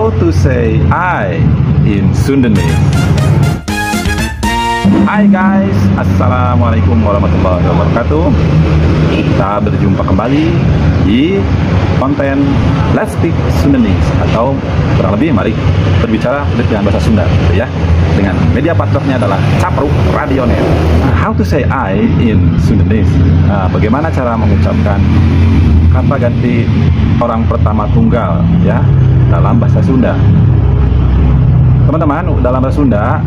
How to say I in Sundanese. Hai guys, assalamualaikum warahmatullahi wabarakatuh. Kita berjumpa kembali di konten Let's Speak Sundanese, atau kurang lebih mari berbicara dengan bahasa Sunda gitu ya. Dengan media partnernya adalah Capruk Radionet. How to say I in Sundanese. Bagaimana cara mengucapkan kata ganti orang pertama tunggal ya dalam bahasa Sunda. Teman-teman, dalam bahasa Sunda,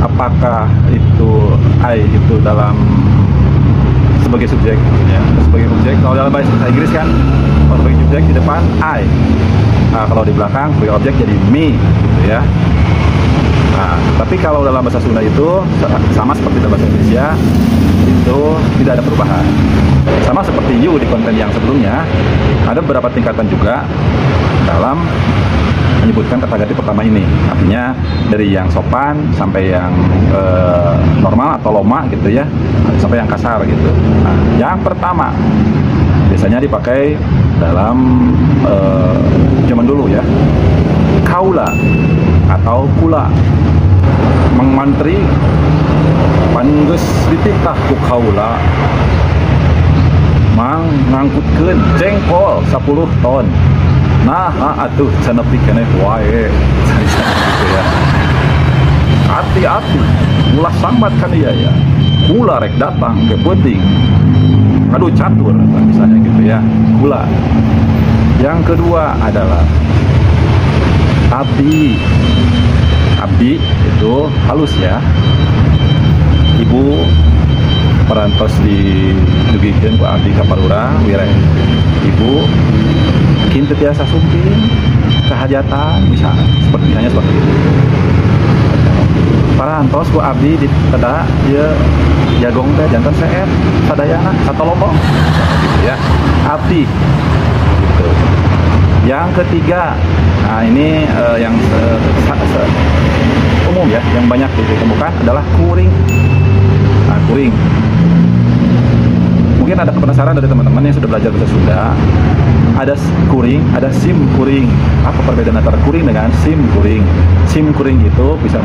apakah itu I itu dalam sebagai subjek ya, sebagai objek. Kalau dalam bahasa Inggris kan kalau sebagai subjek di depan I, kalau di belakang sebagai objek jadi me gitu ya. Nah, tapi kalau dalam bahasa Sunda itu sama seperti dalam bahasa Indonesia, itu tidak ada perubahan. Sama seperti you di konten yang sebelumnya, ada beberapa tingkatan juga dalam menyebutkan kata ganti pertama ini. Artinya dari yang sopan sampai yang normal atau loma gitu ya, sampai yang kasar gitu. Nah, yang pertama biasanya dipakai dalam zaman dulu ya, kaula atau kula. Mang mantri panggeus dititah ku kaula, mang ngangkutkeun jengkol 10 ton. Nah, atuh canepi keneh wae. Gitu ya. Hati-hati, ulah sambat kan iya ya. Kula rek datang ke penting. Aduh catur misalnya gitu ya. Kula. Yang kedua adalah abdi. Abdi itu halus ya. Ibu perantos di dugikeun ku abdi ka parurang wireh ibu mungkin tetiasa sumping kehajatan misalnya seperti itu. Parantos ku abdi di tada dia jagong teh jantan seet sadayana satolobong gitu ya. Abdi gitu. Yang ketiga, nah ini yang umum ya, yang banyak ditemukan adalah kuring. Nah, kuring. Mungkin ada penasaran dari teman-teman yang sudah belajar bahasa Sunda. Ada kuring, ada sim kuring. Apa perbedaan antara kuring dengan sim kuring? Sim kuring itu bisa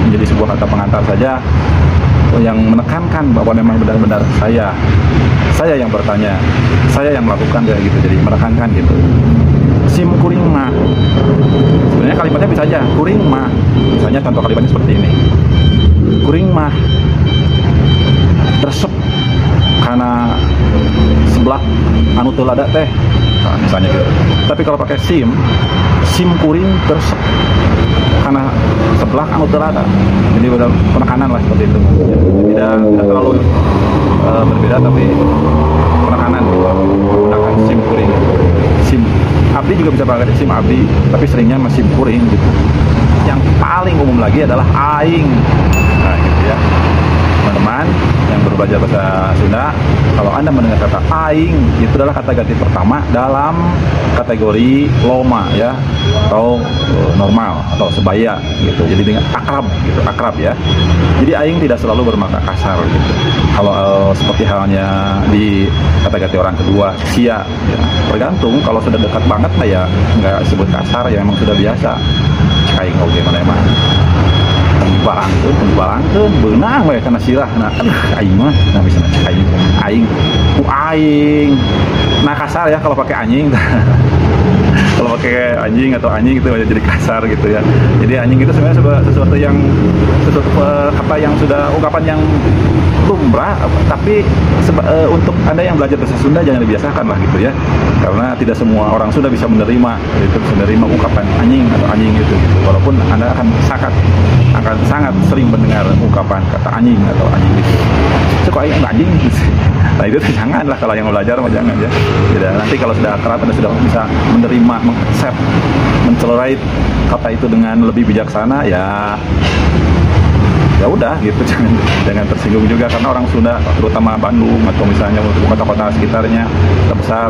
menjadi sebuah kata pengantar saja yang menekankan bahwa memang benar-benar saya yang bertanya, saya yang melakukan kayak gitu, jadi menekankan gitu. Sim kuring mah, sebenarnya kalimatnya bisa aja kuring mah, misalnya contoh kalimatnya seperti ini, kuring mah resep karena sebelah anu teu lada teh, nah, misalnya gitu. Tapi kalau pakai sim kuring resep karena sebelah anu teu lada, jadi udah penekanan lah seperti itu. Tidak terlalu berbeda, tapi penekanan menggunakan sim kuring. Sim abdi juga bisa pakai sim abdi, tapi seringnya masih kuring gitu. Yang paling umum lagi adalah aing. Nah gitu ya, teman-teman yang baru belajar bahasa Sunda, kalau Anda mendengar kata aing, itu adalah kata ganti pertama dalam kategori loma ya, atau normal atau sebaya gitu. Jadi dengan akrab ya. Jadi aing tidak selalu bermakna kasar gitu. Kalau seperti halnya di kata ganti orang kedua, sia ya. Tergantung, kalau sudah dekat banget lah ya nggak sebut kasar ya, memang sudah biasa. Aing oke mana emang barangkeun beunang we kana sirah. Nah aing mah nah misalnya aing nah kasar ya kalau pakai anjing. Kalau pakai anjing atau anjing itu jadi kasar gitu ya. Jadi anjing itu sebenarnya sesuatu kata yang sudah ungkapan yang lumrah, tapi untuk Anda yang belajar bahasa Sunda jangan dibiasakan lah gitu ya. Karena tidak semua orang Sunda bisa menerima ungkapan anjing atau anjing gitu. Walaupun Anda akan sangat sering mendengar ungkapan kata anjing atau anjing gitu. Suka anjing gitu. Nah itu janganlah, kalau yang belajar mah jangan ya. Tidak, nanti kalau sudah akrab Anda sudah bisa menerima, mengaccept, mencelerai kata itu dengan lebih bijaksana ya udah gitu. Jangan tersinggung juga, karena orang Sunda terutama Bandung atau misalnya kota-kota sekitarnya kota besar,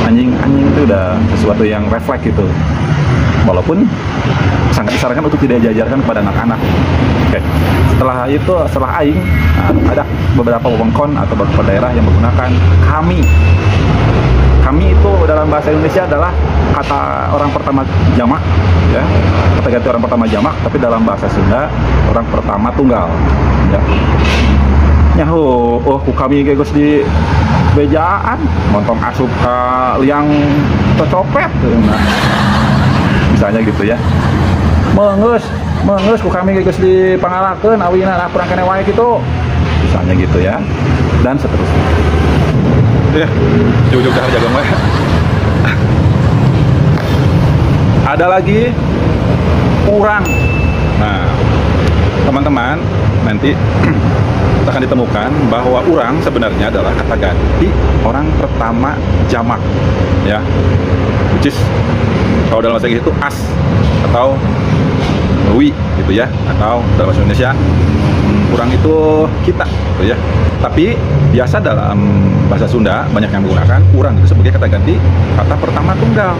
anjing itu udah sesuatu yang refleks gitu, walaupun sangat disarankan untuk tidak diajarkan kepada anak-anak. Oke. Setelah aing, ada beberapa wewengkon atau beberapa daerah yang menggunakan kami kami itu dalam bahasa Indonesia adalah kata orang pertama jamak, ya, kata ganti orang pertama jamak, tapi dalam bahasa Sunda orang pertama tunggal, ya. Nyaho, ku kami geus di bejaan, montong asup ka liang cocopet, nah. Misalnya gitu ya. Mengeus ku kami geus dipangalakeun awina kurang kene wae gitu. Misalnya gitu ya. Dan seterusnya. Ya, jauh-jauh dahar jaga wae. Ada lagi kurang. Nah, teman-teman, nanti akan ditemukan bahwa urang sebenarnya adalah kata ganti orang pertama jamak, ya, which is kalau dalam bahasa Inggris itu as atau wi gitu ya, atau dalam bahasa Indonesia urang itu kita gitu ya. Tapi biasa dalam bahasa Sunda banyak yang menggunakan urang itu sebagai kata ganti kata pertama tunggal.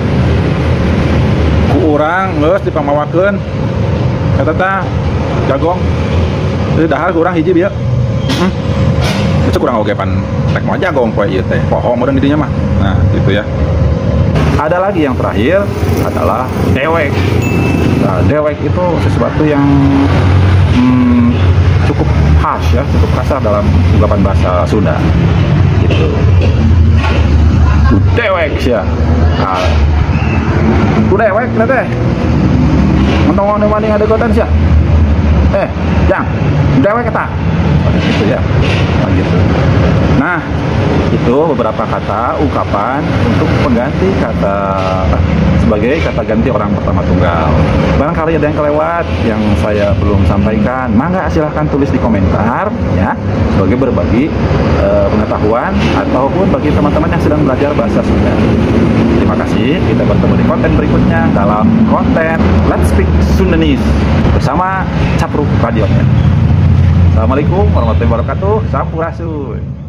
Ku urang geus dipamawakeun kata jagong dahar urang hiji bieu. Itu kurang oke pan rek mau jagong poe ieu teh. Poho modern didinya mah. Nah, gitu ya. Ada lagi yang terakhir adalah dewek. Nah, dewek itu sesuatu yang cukup khas ya, cukup kasar dalam ungkapan bahasa Sunda. Gitu. Dewek ya. Nah, dewek teh. Mentong mending ada gotan sia. Jang, dewek kata. Gitu ya. Nah, gitu. Nah, itu beberapa kata ungkapan untuk pengganti kata sebagai kata ganti orang pertama tunggal. Barangkali ada yang kelewat yang saya belum sampaikan, mangga silahkan tulis di komentar ya, sebagai berbagi pengetahuan ataupun bagi teman-teman yang sedang belajar bahasa Sunda. Terima kasih, kita bertemu di konten berikutnya dalam konten Let's Speak Sundanese bersama Capruk Radio. Assalamualaikum warahmatullahi wabarakatuh. Sampurasun.